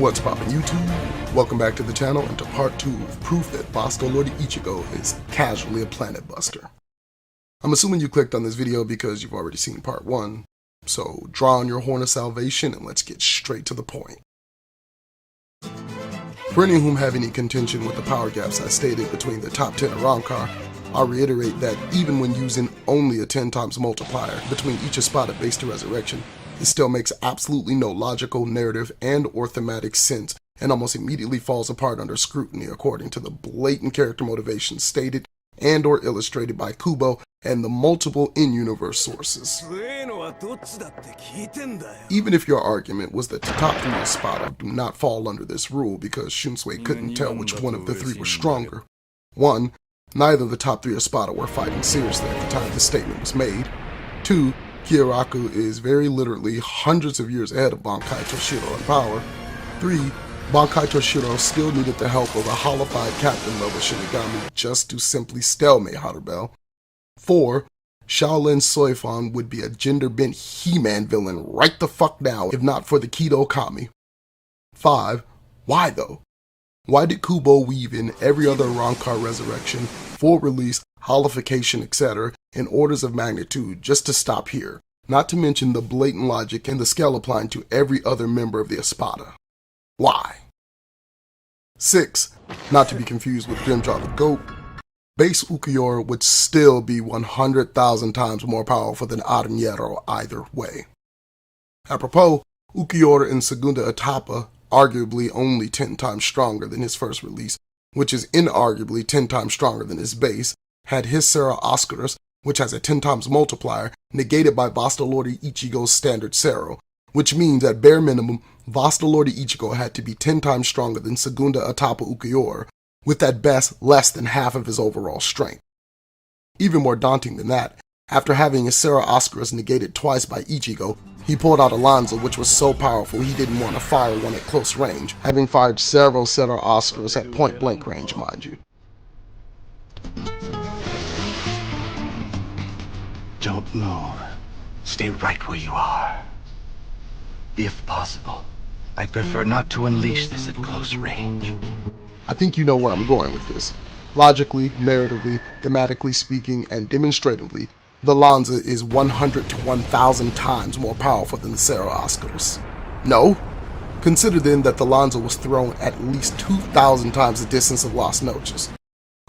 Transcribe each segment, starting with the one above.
What's poppin' YouTube? Welcome back to the channel and to part 2 of proof that Vasto Lorde Ichigo is casually a planet buster. I'm assuming you clicked on this video because you've already seen part 1, so draw on your horn of salvation and let's get straight to the point. For any whom have any contention with the power gaps I stated between the top 10 of Rankar, I'll reiterate that even when using only a 10 times multiplier between each Espada base to resurrection, it still makes absolutely no logical, narrative, and or thematic sense, and almost immediately falls apart under scrutiny according to the blatant character motivations stated and or illustrated by Kubo and the multiple in-universe sources. Even if your argument was that the top 3 Espada do not fall under this rule because Shunsui couldn't tell which one of the 3 was stronger. 1. Neither of the top 3 Espada were fighting seriously at the time the statement was made. 2. Kyoraku is very literally hundreds of years ahead of Bankai Toshiro in power. 3. Bankai Toshiro still needed the help of a hollified captain level Shinigami just to simply stalemate Harubel. 4. Shaolin Soifon would be a gender-bent He-Man villain right the fuck now if not for the Kido Kami. 5. Why though? Why did Kubo weave in every other Rankar resurrection, full release, Hollowfication, etc. in orders of magnitude just to stop here, not to mention the blatant logic and the scale applying to every other member of the Espada? Why? 6. Not to be confused with Grimjaw the Goat, base Ulquiorra would still be 100,000 times more powerful than Aranjero either way. Apropos, Ulquiorra in Segunda Etapa, arguably only 10 times stronger than his first release, which is inarguably 10 times stronger than his base, had his Serra Oscarus, which has a 10 times multiplier, negated by Vasto Lorde Ichigo's standard Serra, which means at bare minimum, Vasto Lorde Ichigo had to be 10 times stronger than Segunda Etapa Ulquiorra, with at best less than half of his overall strength. Even more daunting than that, after having his Serra Oscarus negated twice by Ichigo, he pulled out a Lanza which was so powerful he didn't want to fire one at close range, having fired several Serra Oscarus at point blank range, mind you. Don't move. Stay right where you are. If possible, I prefer not to unleash this at close range. I think you know where I'm going with this. Logically, narratively, thematically speaking, and demonstratively, the Lanza is 100 to 1,000 times more powerful than the Serra Oscarus. No? Consider then that the Lanza was thrown at least 2,000 times the distance of Las Noches.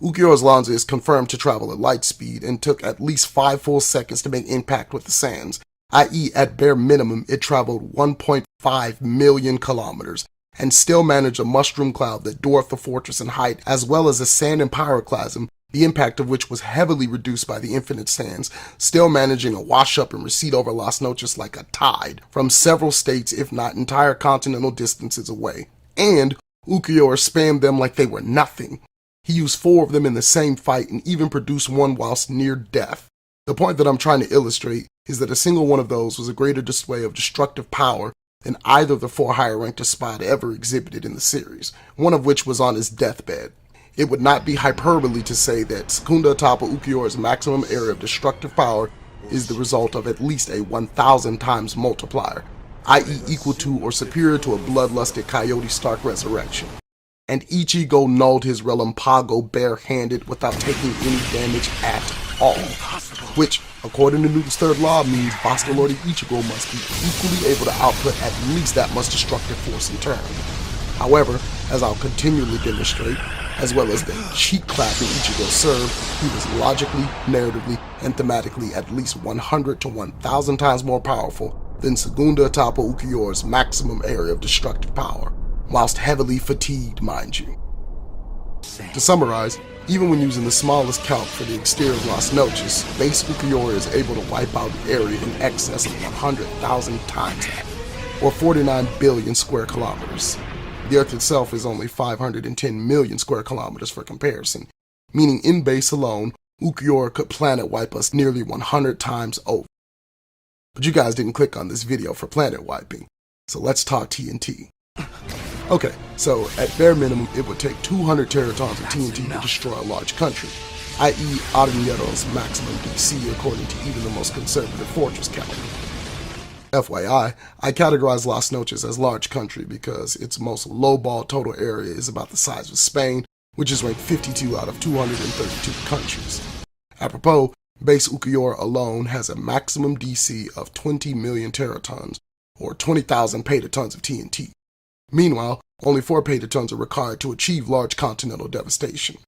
Ulquiorra's Lanza is confirmed to travel at light speed and took at least 5 full seconds to make impact with the sands, i.e. at bare minimum it traveled 1.5 million kilometers, and still managed a mushroom cloud that dwarfed the fortress in height, as well as a sand and pyroclasm, the impact of which was heavily reduced by the infinite sands, still managing to wash up and recede over Las Noches like a tide, from several states if not entire continental distances away. And Ulquiorra spammed them like they were nothing. He used 4 of them in the same fight and even produced one whilst near death. The point that I'm trying to illustrate is that a single one of those was a greater display of destructive power than either of the 4 higher ranked Espada ever exhibited in the series, one of which was on his deathbed. It would not be hyperbole to say that Segunda Etapa Ulquiorra's maximum area of destructive power is the result of at least a 1,000 times multiplier, i.e. equal to or superior to a bloodlusted Coyote Stark resurrection. And Ichigo nulled his Relampago barehanded without taking any damage at all, which, according to Newton's third law, means Vasto Lorde Ichigo must be equally able to output at least that much destructive force in turn. However, as I'll continually demonstrate, as well as the cheek clapping Ichigo served, he was logically, narratively, and thematically at least 100 to 1,000 times more powerful than Segunda Etapa Ulquiorra's maximum area of destructive power, whilst heavily fatigued, mind you. To summarize, even when using the smallest calc for the exterior of Las Noches, base Ulquiorra is able to wipe out the area in excess of 100,000 times that, or 49 billion square kilometers. The Earth itself is only 510 million square kilometers for comparison, meaning in base alone, Ulquiorra could planet wipe us nearly 100 times over. But you guys didn't click on this video for planet wiping, so let's talk TNT. Okay, so at bare minimum, it would take 200 teratons of TNT to destroy a large country, i.e. Aranjero's maximum DC according to even the most conservative fortress calendar. FYI, I categorize Las Noches as large country because its most lowball total area is about the size of Spain, which is ranked 52 out of 232 countries. Apropos, base Ulquiorra alone has a maximum DC of 20 million teratons, or 20,000 petatons of TNT. Meanwhile, only 4 petatons are required to achieve large continental devastation.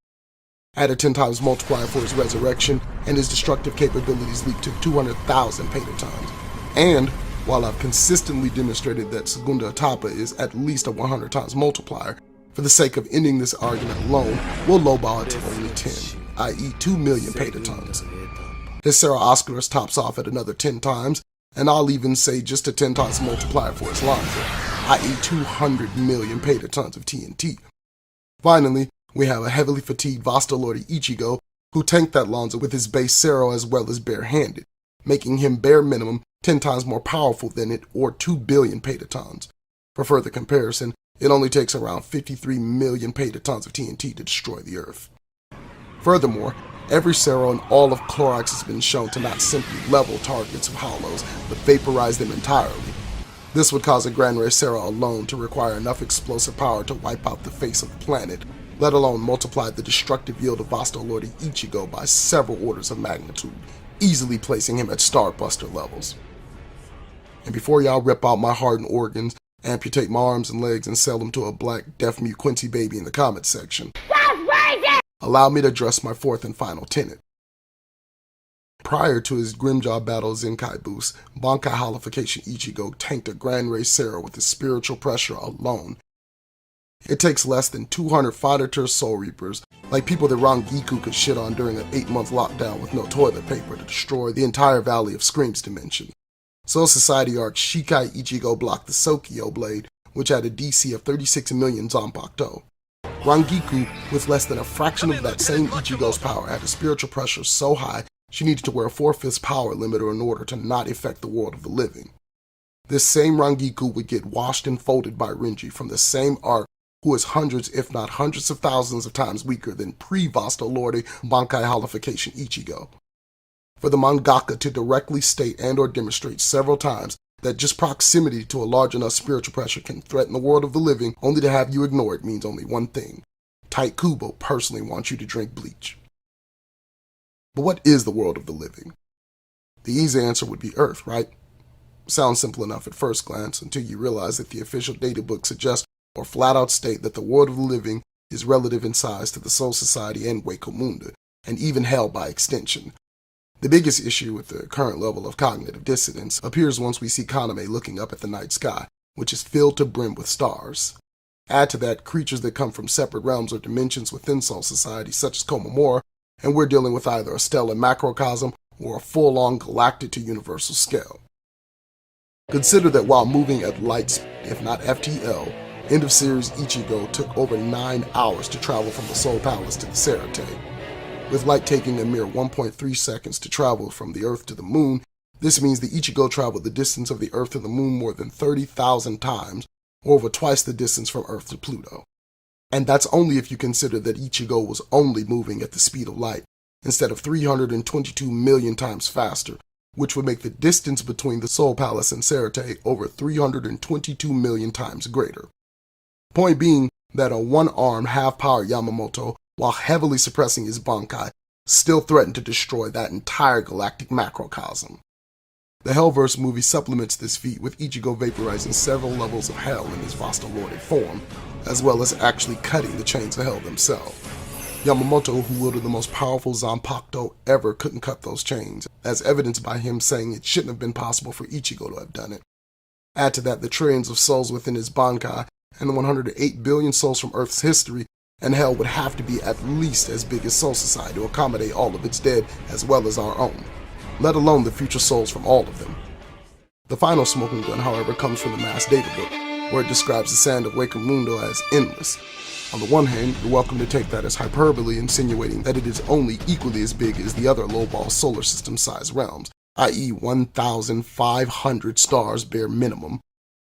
Add a 10 times multiplier for his resurrection, and his destructive capabilities leap to 200,000 petatons. And, while I've consistently demonstrated that Segunda Etapa is at least a 100 times multiplier, for the sake of ending this argument alone, we'll lowball it to only 10, i.e. 2 million petatons. His Serra Osculus tops off at another 10 times, and I'll even say just a 10 times multiplier for his Lanza, i.e. 200 million petatons of TNT. Finally, we have a heavily fatigued Vasto Lorde Ichigo, who tanked that Lanza with his base Serra as well as barehanded, making him bare minimum 10 times more powerful than it, or 2 billion petatons. For further comparison, it only takes around 53 million petatons of TNT to destroy the Earth. Furthermore, every Serra in all of Clorox has been shown to not simply level targets of hollows, but vaporize them entirely. This would cause a Gran Ray Serra alone to require enough explosive power to wipe out the face of the planet, let alone multiply the destructive yield of Vasto Lorde Ichigo by several orders of magnitude, easily placing him at Starbuster levels. And before y'all rip out my heart and organs, amputate my arms and legs, and sell them to a black deaf-mute Quincy baby in the comments section, allow me to address my fourth and final tenet. Prior to his Grimjaw Battle Zenkai boost, Bankai Hollowfication Ichigo tanked a Gran Ray Serra with his spiritual pressure alone. It takes less than 200 Fighter Soul Reapers, like people that Rangiku could shit on during an 8-month lockdown with no toilet paper, to destroy the entire Valley of Screams dimension. Soul Society arc Shikai Ichigo blocked the Sokyo blade, which had a DC of 36 million Zanpakuto. Rangiku, with less than a fraction of that same Ichigo's power, had a spiritual pressure so high she needed to wear a 4/5 power limiter in order to not affect the world of the living. This same Rangiku would get washed and folded by Renji from the same arc, who is hundreds if not hundreds of thousands of times weaker than pre-Vasto Lorde Bankai Hollowfication Ichigo. For the mangaka to directly state and or demonstrate several times that just proximity to a large enough spiritual pressure can threaten the world of the living, only to have you ignore it, means only one thing. Tight Kubo personally wants you to drink bleach. But what is the world of the living? The easy answer would be Earth, right? Sounds simple enough at first glance until you realize that the official data book suggests or flat out state that the world of the living is relative in size to the Soul Society and Hueco Mundo, and even hell by extension. The biggest issue with the current level of cognitive dissonance appears once we see Kaname looking up at the night sky, which is filled to brim with stars. Add to that creatures that come from separate realms or dimensions within Soul Society, such as Komamura, and we're dealing with either a stellar macrocosm or a full-on galactic to universal scale. Consider that while moving at light speed, if not FTL, end of series Ichigo took over 9 hours to travel from the Soul Palace to the Serate. With light taking a mere 1.3 seconds to travel from the Earth to the Moon, this means that Ichigo traveled the distance of the Earth to the Moon more than 30,000 times, or over twice the distance from Earth to Pluto. And that's only if you consider that Ichigo was only moving at the speed of light, instead of 322 million times faster, which would make the distance between the Soul Palace and Serate over 322 million times greater. Point being that a one-armed, half-powered Yamamoto, while heavily suppressing his Bankai, still threatened to destroy that entire galactic macrocosm. The Hellverse movie supplements this feat with Ichigo vaporizing several levels of hell in his Vasto Lorde form, as well as actually cutting the chains of hell themselves. Yamamoto, who wielded the most powerful Zanpakuto ever, couldn't cut those chains, as evidenced by him saying it shouldn't have been possible for Ichigo to have done it. Add to that the trillions of souls within his Bankai, and the 108 billion souls from Earth's history, and hell would have to be at least as big as Soul Society to accommodate all of its dead as well as our own, let alone the future souls from all of them. The final smoking gun, however, comes from the Mass Data Book, where it describes the sand of Hueco Mundo as endless. On the one hand, you're welcome to take that as hyperbole, insinuating that it is only equally as big as the other lowball solar system-sized realms, i.e. 1,500 stars bare minimum.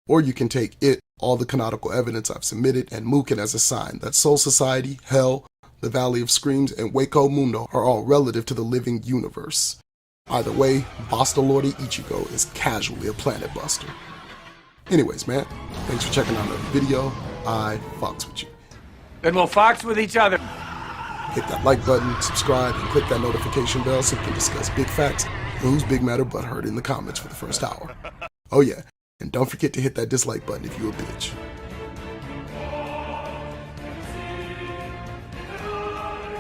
Or you can take it, all the canonical evidence I've submitted, and mook it as a sign that Soul Society, Hell, the Valley of Screams, and Hueco Mundo are all relative to the living universe. Either way, Vasto Lorde Ichigo is casually a planet buster. Anyways, man, thanks for checking out another video. I fucks with you. Then we'll fox with each other. Hit that like button, subscribe, and click that notification bell so we can discuss big facts and who's big mad or butthurt in the comments for the first hour. Oh yeah, and don't forget to hit that dislike button if you a bitch.